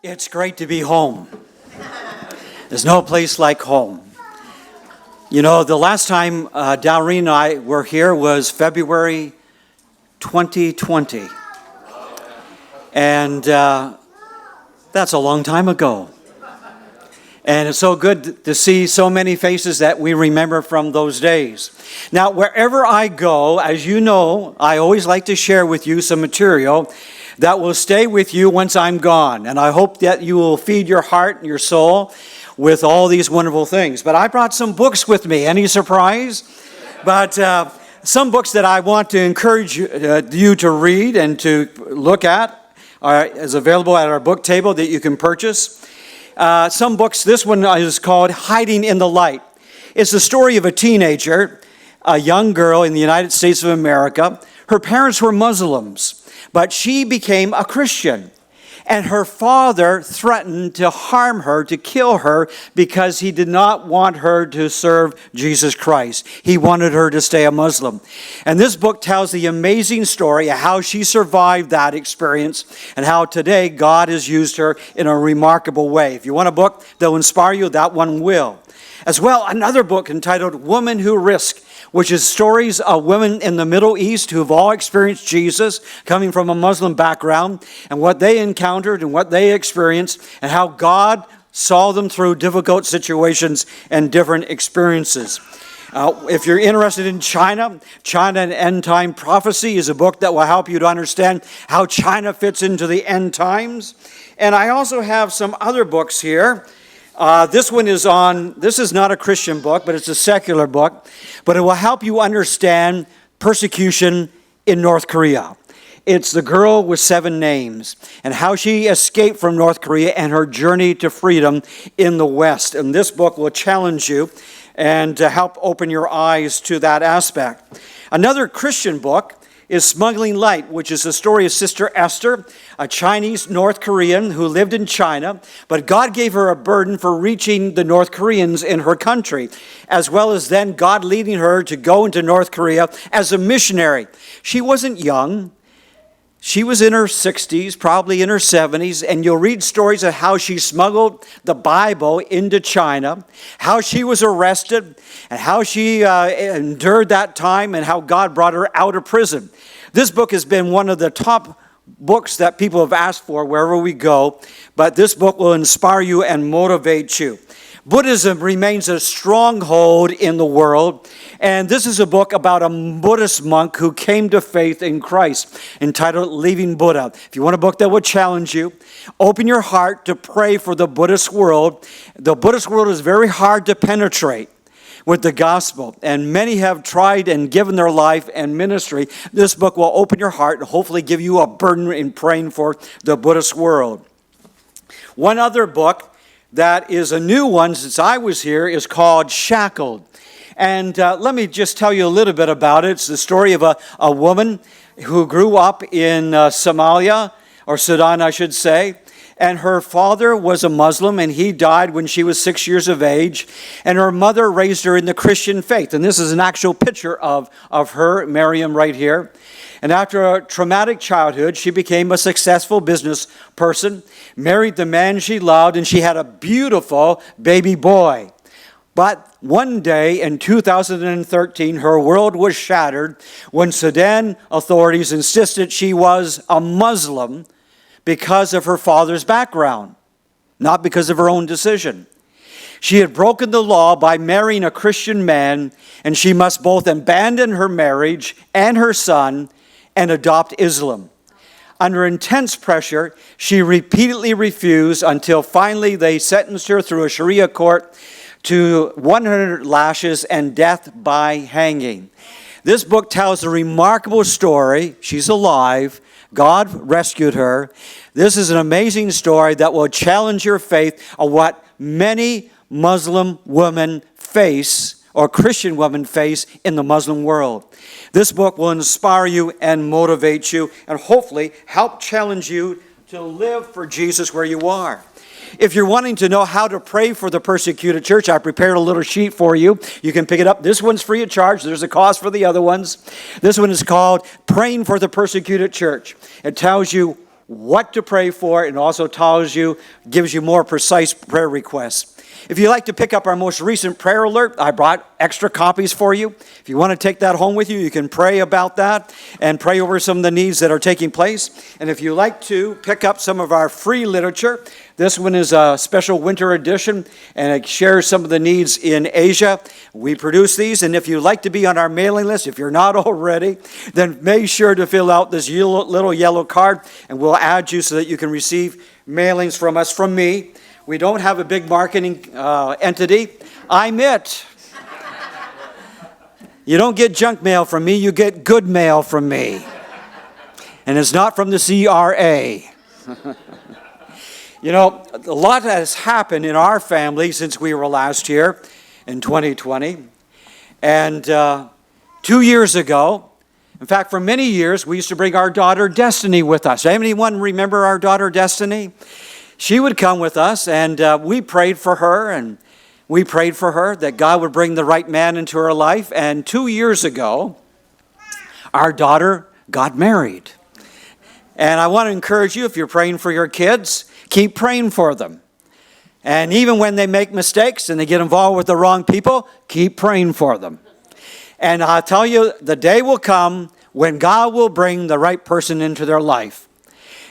It's great to be home. There's no place like home. You know, the last time Dalreen and I were here was February 2020. And that's a long time ago. And it's so good to see so many faces that we remember from those days. Now, wherever I go, as you know, I always like to share with you some material that will stay with you once I'm gone. And I hope that you will feed your heart and your soul with all these wonderful things. But I brought some books with me. Any surprise? But some books that I want to encourage you to read and to look at is available at our book table that you can purchase. Some books, this one is called Hiding in the Light. It's the story of a teenager, a young girl in the United States of America. Her parents were Muslims, but she became a Christian. And her father threatened to harm her, to kill her, because he did not want her to serve Jesus Christ. He wanted her to stay a Muslim. And this book tells the amazing story of how she survived that experience and how today God has used her in a remarkable way. If you want a book that will inspire you, that one will. As well, another book entitled Women Who Risk, which is stories of women in the Middle East who have all experienced Jesus, coming from a Muslim background, and what they encountered and what they experienced, and how God saw them through difficult situations and different experiences. If you're interested in China and End Time Prophecy is a book that will help you to understand how China fits into the end times. And I also have some other books here. This is not a Christian book, but it's a secular book. But it will help you understand persecution in North Korea. It's The Girl with Seven Names and how she escaped from North Korea and her journey to freedom in the West. And this book will challenge you and help open your eyes to that aspect. Another Christian book is Smuggling Light, which is the story of Sister Esther, a Chinese North Korean who lived in China, but God gave her a burden for reaching the North Koreans in her country, as well as then God leading her to go into North Korea as a missionary. She wasn't young. She was in her 60s, probably in her 70s, and you'll read stories of how she smuggled the Bible into China, how she was arrested, and how she endured that time, and how God brought her out of prison. This book has been one of the top books that people have asked for wherever we go, but this book will inspire you and motivate you. Buddhism remains a stronghold in the world, and this is a book about a Buddhist monk who came to faith in Christ, entitled Leaving Buddha. If you want a book that will challenge you, open your heart to pray for the Buddhist world. The Buddhist world is very hard to penetrate with the gospel, and many have tried and given their life and ministry. This book will open your heart and hopefully give you a burden in praying for the Buddhist world. One other book that is a new one since I was here is called Shackled. And let me just tell you a little bit about it. It's the story of a woman who grew up in Somalia, or Sudan, I should say. And her father was a Muslim, and he died when she was 6 years of age. And her mother raised her in the Christian faith. And this is an actual picture of her, Miriam, right here. And after a traumatic childhood, she became a successful business person, married the man she loved, and she had a beautiful baby boy. But one day in 2013, her world was shattered when Sudan authorities insisted she was a Muslim because of her father's background, not because of her own decision. She had broken the law by marrying a Christian man, and she must both abandon her marriage and her son and adopt Islam. Under intense pressure, she repeatedly refused until finally they sentenced her through a Sharia court to 100 lashes and death by hanging. This book tells a remarkable story. She's alive. God rescued her. This is an amazing story that will challenge your faith of what many Muslim women face, or Christian women face, in the Muslim world. This book will inspire you and motivate you and hopefully help challenge you to live for Jesus where you are. If you're wanting to know how to pray for the persecuted church, I prepared a little sheet for you. You can pick it up. This one's free of charge. There's a cost for the other ones. This one is called Praying for the Persecuted Church. It tells you what to pray for, and also gives you more precise prayer requests. If you'd like to pick up our most recent prayer alert, I brought extra copies for you. If you want to take that home with you, you can pray about that and pray over some of the needs that are taking place. And if you'd like to pick up some of our free literature, this one is a special winter edition, and it shares some of the needs in Asia. We produce these, and if you'd like to be on our mailing list, if you're not already, then make sure to fill out this little yellow card, and we'll add you so that you can receive mailings from us, from me. We don't have a big marketing entity. I'm it. You don't get junk mail from me, you get good mail from me. And it's not from the CRA. You know, a lot has happened in our family since we were last here in 2020. And 2 years ago, in fact, for many years, we used to bring our daughter Destiny with us. Anyone remember our daughter Destiny? She would come with us, and we prayed for her, that God would bring the right man into her life. And 2 years ago, our daughter got married. And I want to encourage you, if you're praying for your kids, keep praying for them. And even when they make mistakes and they get involved with the wrong people, keep praying for them. And I'll tell you, the day will come when God will bring the right person into their life.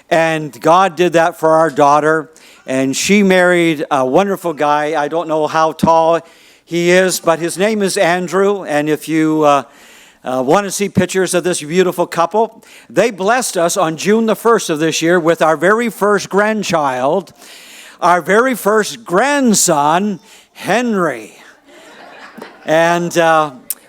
And God did that for our daughter, and she married a wonderful guy. I don't know how tall he is, but his name is Andrew. And if you want to see pictures of this beautiful couple, they blessed us on June the 1st of this year with our very first grandchild, our very first grandson, Henry. And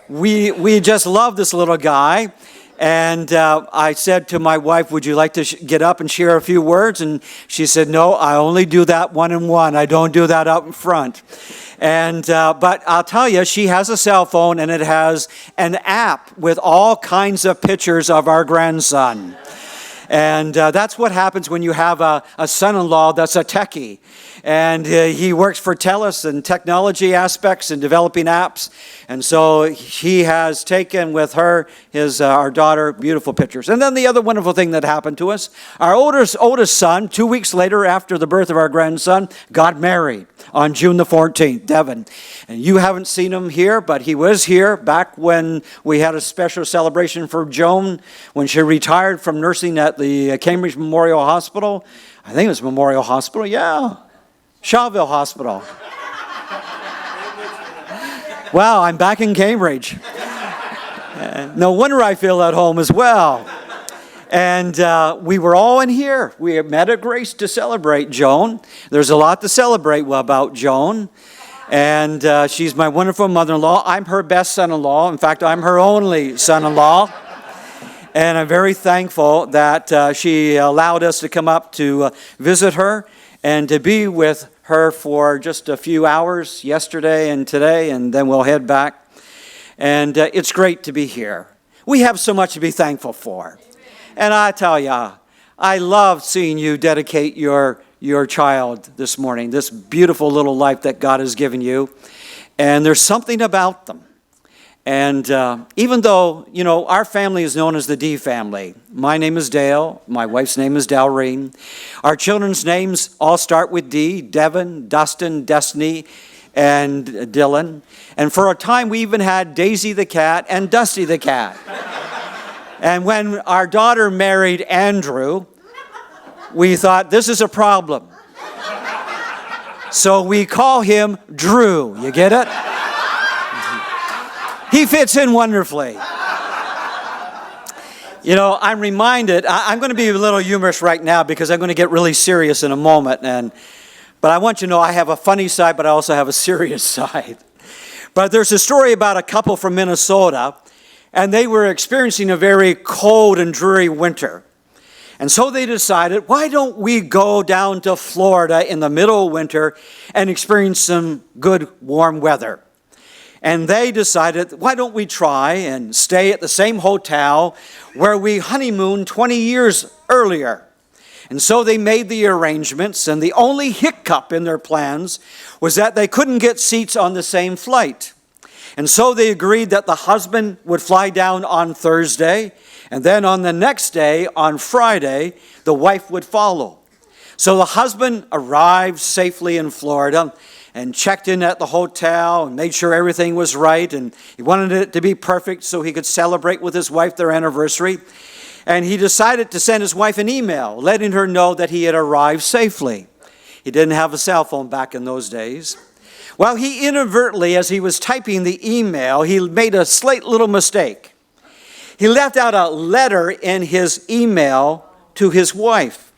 we just love this little guy. And I said to my wife, would you like to get up and share a few words? And she said, no, I only do that one-on-one. I don't do that out in front. And but I'll tell you, she has a cell phone, and it has an app with all kinds of pictures of our grandson. And that's what happens when you have a son-in-law that's a techie. And he works for TELUS and technology aspects and developing apps. And so he has taken with her, our daughter, beautiful pictures. And then the other wonderful thing that happened to us, our oldest son, 2 weeks later after the birth of our grandson, got married on June the 14th, Devin. And you haven't seen him here, but he was here back when we had a special celebration for Joan when she retired from nursing at the Cambridge Memorial Hospital. I think it was Memorial Hospital, yeah. Shawville Hospital. Wow, I'm back in Cambridge. No wonder I feel at home as well. And we were all in here. We met at Grace to celebrate Joan. There's a lot to celebrate about Joan. And she's my wonderful mother-in-law. I'm her best son-in-law. In fact, I'm her only son-in-law. And I'm very thankful that she allowed us to come up to visit her and to be with her for just a few hours yesterday and today, and then we'll head back. And it's great to be here. We have so much to be thankful for. And I tell you, I love seeing you dedicate your child this morning, this beautiful little life that God has given you. And there's something about them. And even though, you know, our family is known as the D family. My name is Dale. My wife's name is Dalreen. Our children's names all start with D: Devin, Dustin, Destiny, and Dylan. And for a time, we even had Daisy the cat and Dusty the cat. And when our daughter married Andrew, we thought, this is a problem. So we call him Drew. You get it? He fits in wonderfully. You know, I'm reminded, I'm going to be a little humorous right now because I'm going to get really serious in a moment. But I want you to know I have a funny side, but I also have a serious side. But there's a story about a couple from Minnesota, and they were experiencing a very cold and dreary winter. And so they decided, why don't we go down to Florida in the middle of winter and experience some good warm weather? And they decided, why don't we try and stay at the same hotel where we honeymooned 20 years earlier? And so they made the arrangements, and the only hiccup in their plans was that they couldn't get seats on the same flight. And so they agreed that the husband would fly down on Thursday, and then on the next day, on Friday, the wife would follow. So the husband arrived safely in Florida and checked in at the hotel and made sure everything was right. And he wanted it to be perfect so he could celebrate with his wife their anniversary. And he decided to send his wife an email letting her know that he had arrived safely. He didn't have a cell phone back in those days. Well, he inadvertently, as he was typing the email, he made a slight little mistake. He left out a letter in his email to his wife.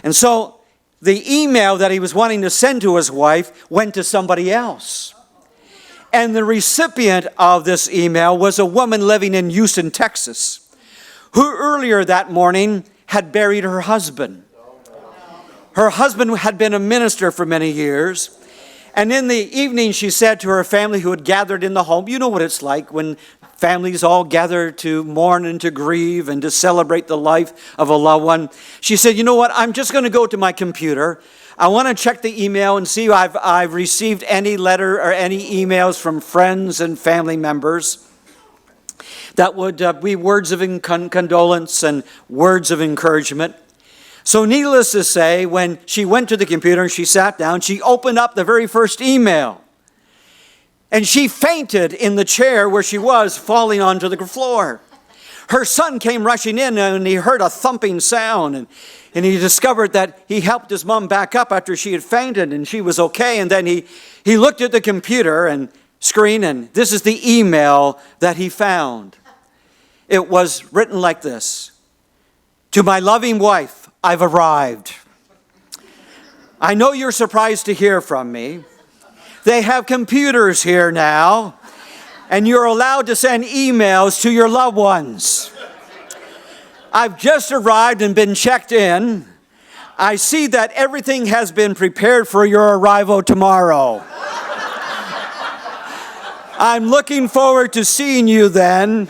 And so the email that he was wanting to send to his wife went to somebody else. And the recipient of this email was a woman living in Houston, Texas, who earlier that morning had buried her husband. Her husband had been a minister for many years. And in the evening, she said to her family who had gathered in the home, you know what it's like when families all gather to mourn and to grieve and to celebrate the life of a loved one. She said, you know what, I'm just going to go to my computer. I want to check the email and see if I've received any letter or any emails from friends and family members that would be words of condolence and words of encouragement. So needless to say, when she went to the computer and she sat down, she opened up the very first email. And she fainted in the chair where she was, falling onto the floor. Her son came rushing in and he heard a thumping sound. And he discovered that he helped his mom back up after she had fainted and she was okay. And then he looked at the computer and screen, and this is the email that he found. It was written like this: to my loving wife, I've arrived. I know you're surprised to hear from me. They have computers here now, and you're allowed to send emails to your loved ones. I've just arrived and been checked in. I see that everything has been prepared for your arrival tomorrow. I'm looking forward to seeing you then.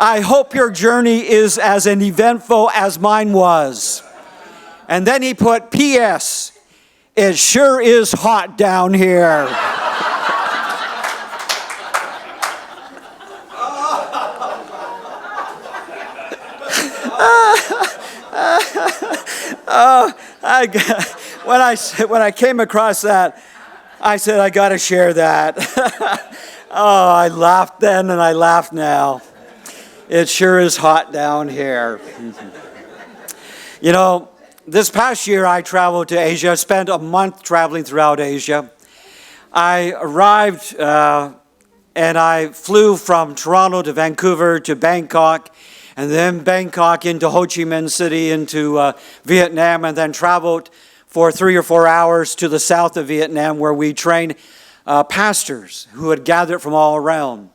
I hope your journey is as eventful as mine was. And then he put, P.S. It sure is hot down here. When I came across that, I said, I got to share that. Oh, I laughed then and I laugh now. It sure is hot down here. You know, this past year I traveled to Asia. I spent a month traveling throughout Asia. I arrived and I flew from Toronto to Vancouver to Bangkok, and then Bangkok into Ho Chi Minh City into Vietnam, and then traveled for 3 or 4 hours to the south of Vietnam where we trained pastors who had gathered from all around.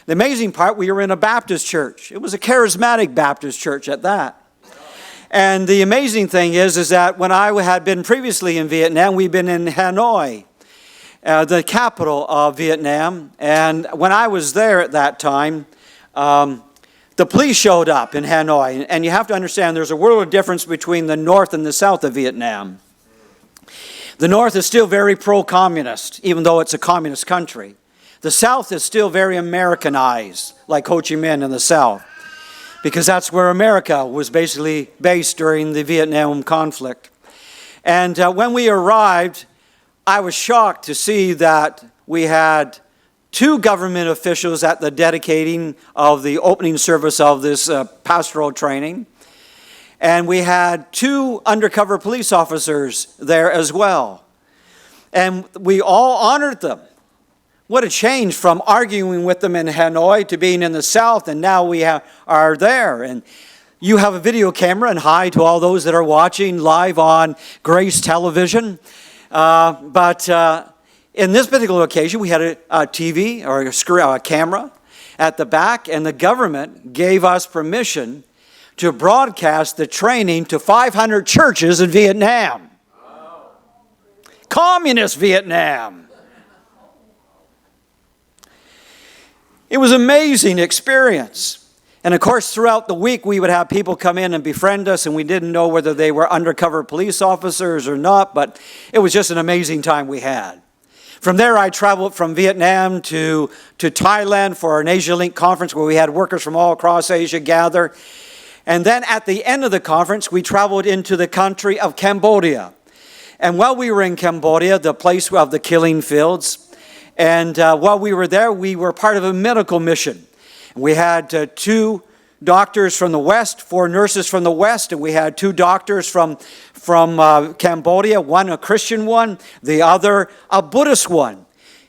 The amazing part, we were in a Baptist church. It was a charismatic Baptist church at that. And the amazing thing is that when I had been previously in Vietnam, we'd been in Hanoi, the capital of Vietnam. And when I was there at that time, the police showed up in Hanoi. And you have to understand, there's a world of difference between the north and the south of Vietnam. The north is still very pro-communist, even though it's a communist country. The south is still very Americanized, like Ho Chi Minh in the south, because that's where America was basically based during the Vietnam conflict. And when we arrived, I was shocked to see that we had 2 government officials at the dedicating of the opening service of this pastoral training. And we had 2 undercover police officers there as well. And we all honored them. What a change from arguing with them in Hanoi to being in the south, and now we are there. And you have a video camera, and hi to all those that are watching live on Grace Television. But in this particular occasion, we had a TV or a camera at the back, and the government gave us permission to broadcast the training to 500 churches in Vietnam. Wow. Communist Vietnam. It was an amazing experience. And of course, throughout the week, we would have people come in and befriend us, and we didn't know whether they were undercover police officers or not, but it was just an amazing time we had. From there, I traveled from Vietnam to Thailand for an Asia Link conference where we had workers from all across Asia gather. And then at the end of the conference, we traveled into the country of Cambodia. And while we were in Cambodia, the place of the killing fields, and while we were there, we were part of a medical mission. We had 2 doctors from the West, 4 nurses from the West, and we had 2 doctors from Cambodia, one a Christian one, the other a Buddhist one.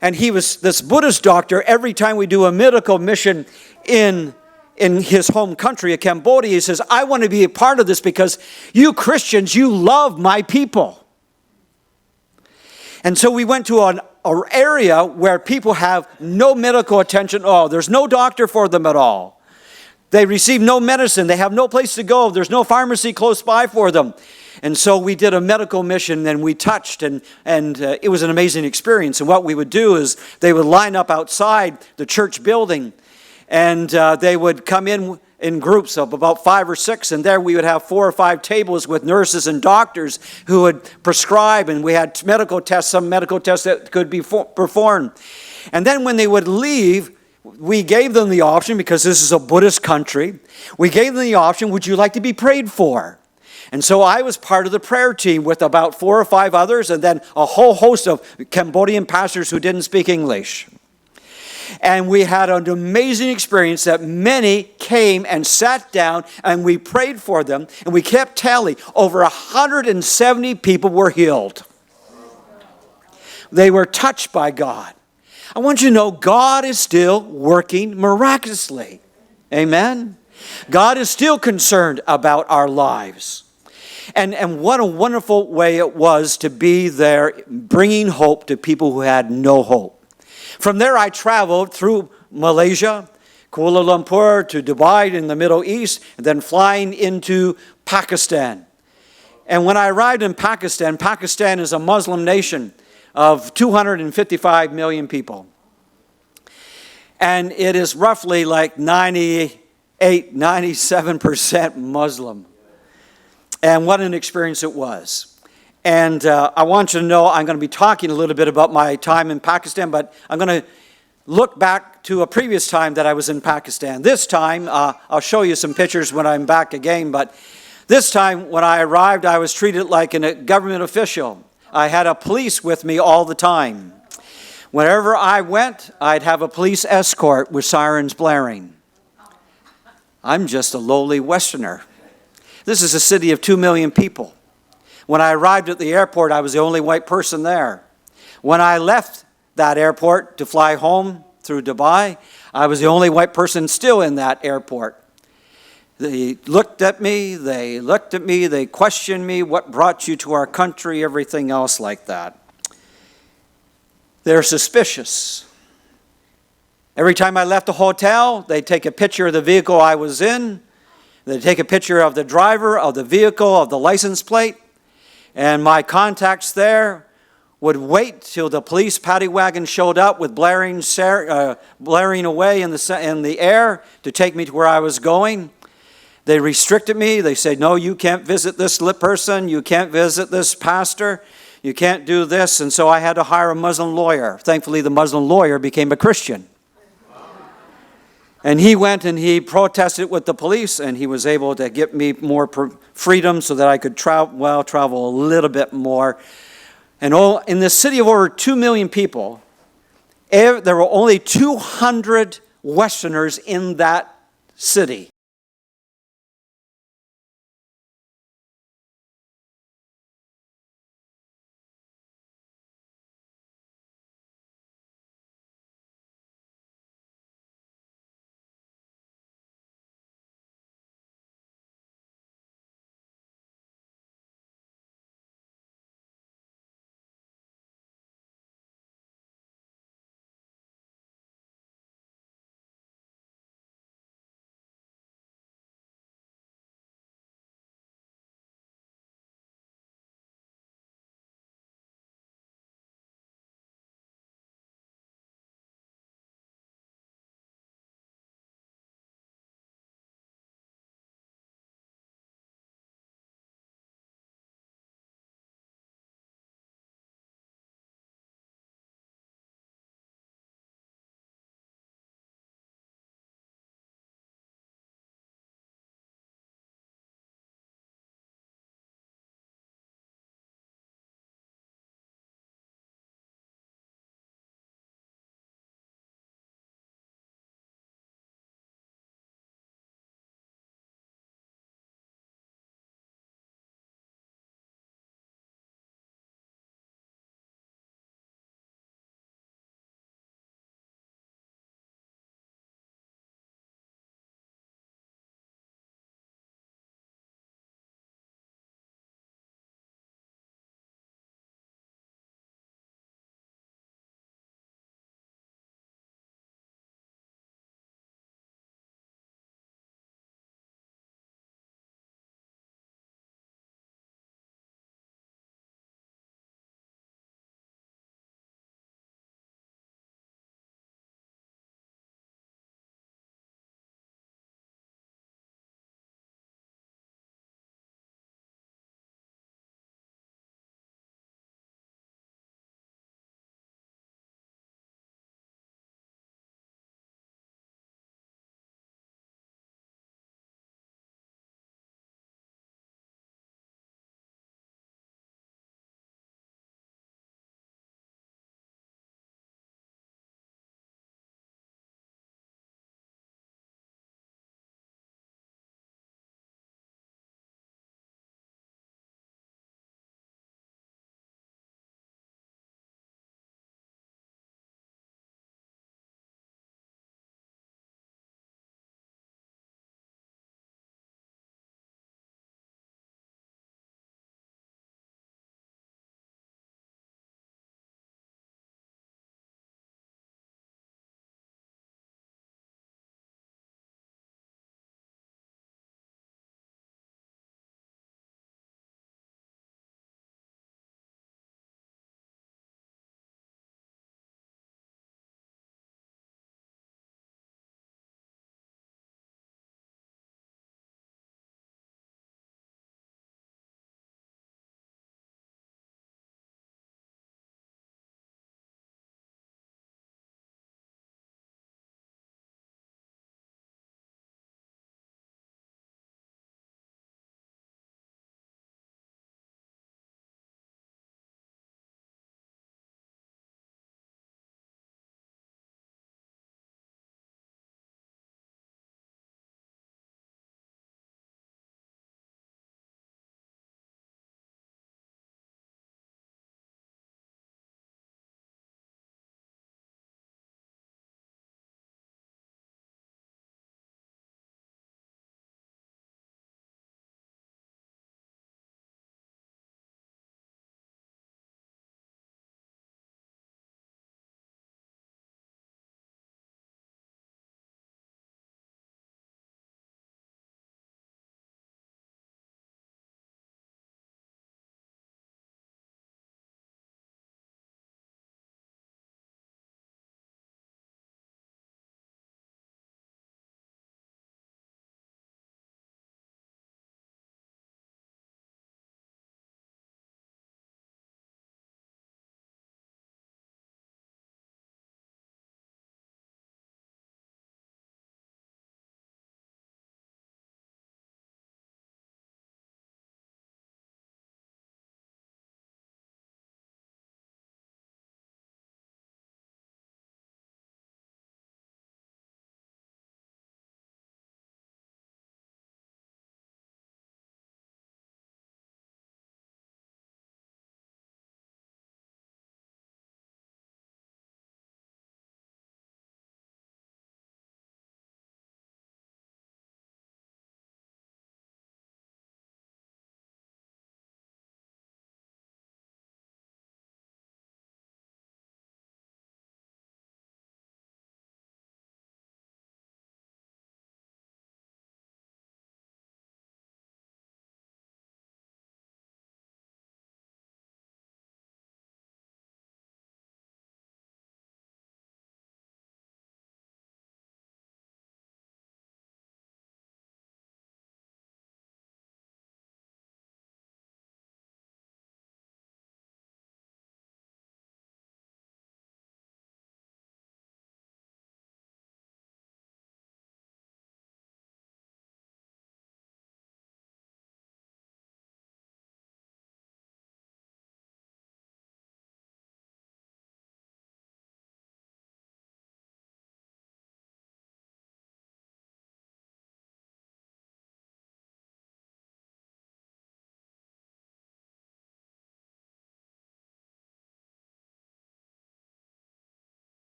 And he was this Buddhist doctor. Every time we do a medical mission in his home country of Cambodia, he says, I want to be a part of this because you Christians, you love my people. And so we went to an area where people have no medical attention at all. There's no doctor for them at all. They receive no medicine. They have no place to go. There's no pharmacy close by for them. And so we did a medical mission, and we touched, and it was an amazing experience. And what we would do is they would line up outside the church building, and they would come in groups of about 5 or 6, and there we would have 4 or 5 tables with nurses and doctors who would prescribe, and we had medical tests, some medical tests that could be performed. And then when they would leave, we gave them the option, because this is a Buddhist country, we gave them the option, would you like to be prayed for? And so I was part of the prayer team with about 4 or 5 others, and then a whole host of Cambodian pastors who didn't speak English. And we had an amazing experience that many came and sat down, and we prayed for them, and we kept tally. Over 170 people were healed. They were touched by God. I want you to know God is still working miraculously. Amen? God is still concerned about our lives. And what a wonderful way it was to be there bringing hope to people who had no hope. From there I traveled through Malaysia, Kuala Lumpur to Dubai in the Middle East, and then flying into Pakistan. And when I arrived in Pakistan, Pakistan is a Muslim nation of 255 million people. And it is roughly like 98, 97% Muslim. And what an experience it was. And I want you to know I'm going to be talking a little bit about my time in Pakistan, but I'm going to look back to a previous time that I was in Pakistan. This time, I'll show you some pictures when I'm back again, but this time when I arrived, I was treated like a government official. I had a police with me all the time. Wherever I went, I'd have a police escort with sirens blaring. I'm just a lowly Westerner. This is a city of 2 million people. When I arrived at the airport, I was the only white person there. When I left that airport to fly home through Dubai, I was the only white person still in that airport. They looked at me, they questioned me, what brought you to our country, everything else like that. They're suspicious. Every time I left the hotel, they'd take a picture of the vehicle I was in. They'd take a picture of the driver, of the vehicle, of the license plate. And my contacts there would wait till the police paddy wagon showed up with blaring away in the air to take me to where I was going. They restricted me. They said, no, you can't visit this person. You can't visit this pastor. You can't do this. And so I had to hire a Muslim lawyer. Thankfully, the Muslim lawyer became a Christian. And he went and he protested with the police, and he was able to get me more freedom so that I could travel a little bit more. And in this city of over 2 million people, there were only 200 Westerners in that city.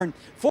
For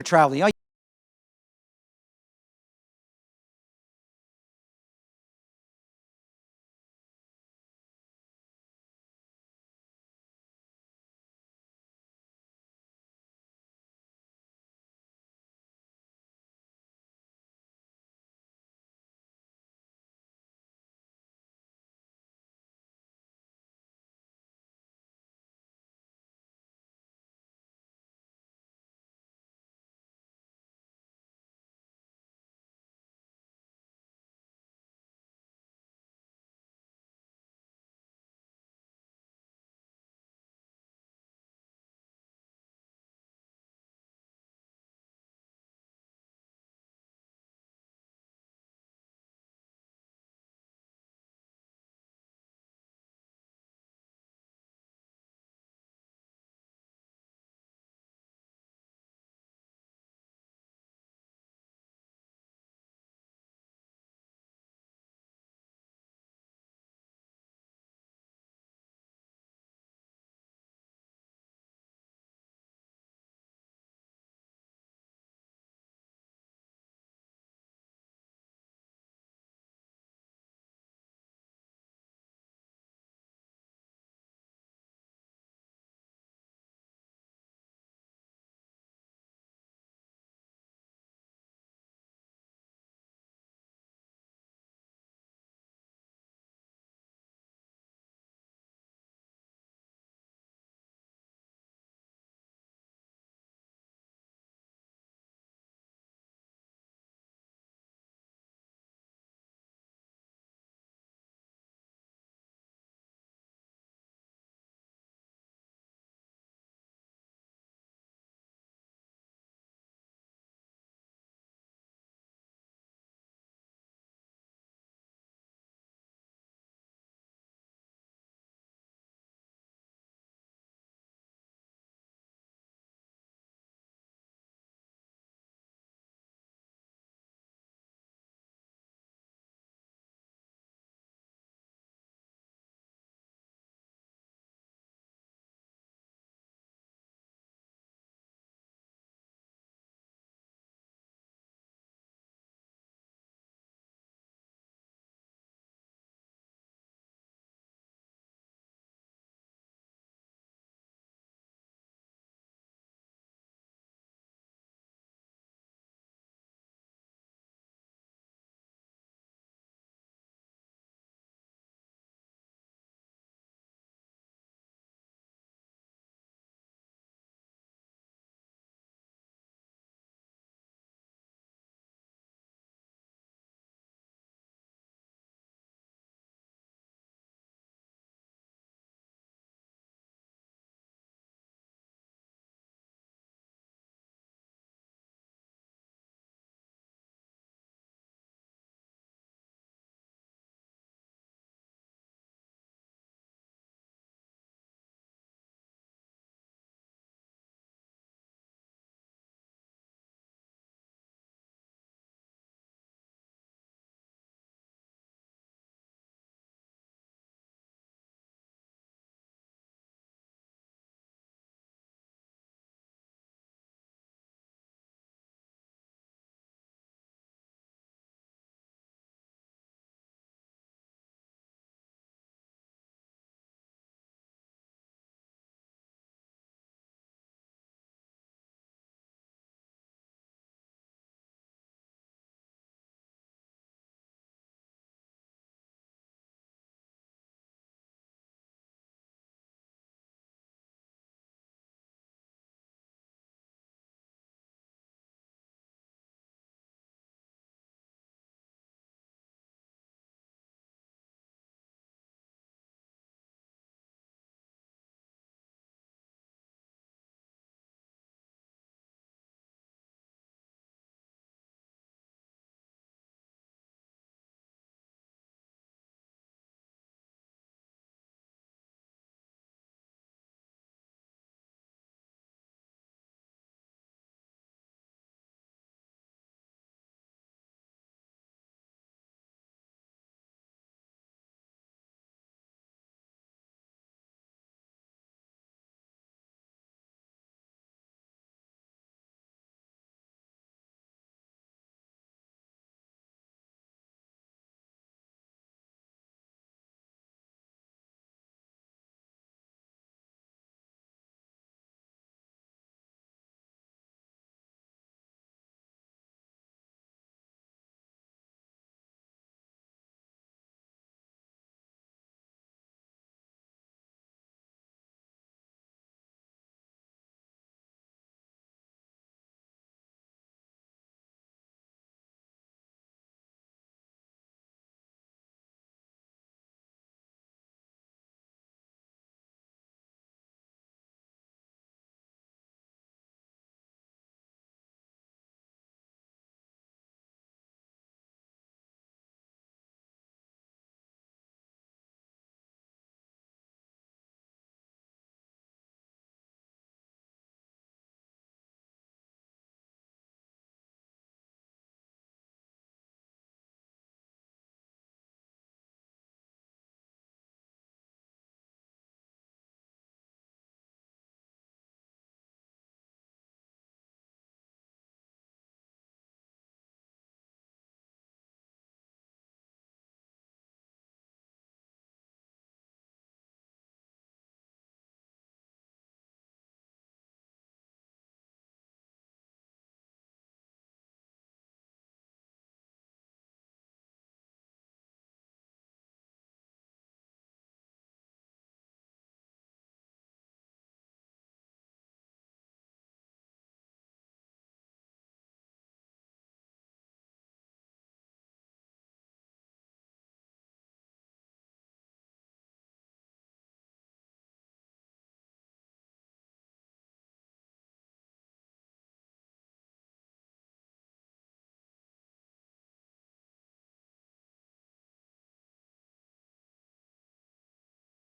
traveling.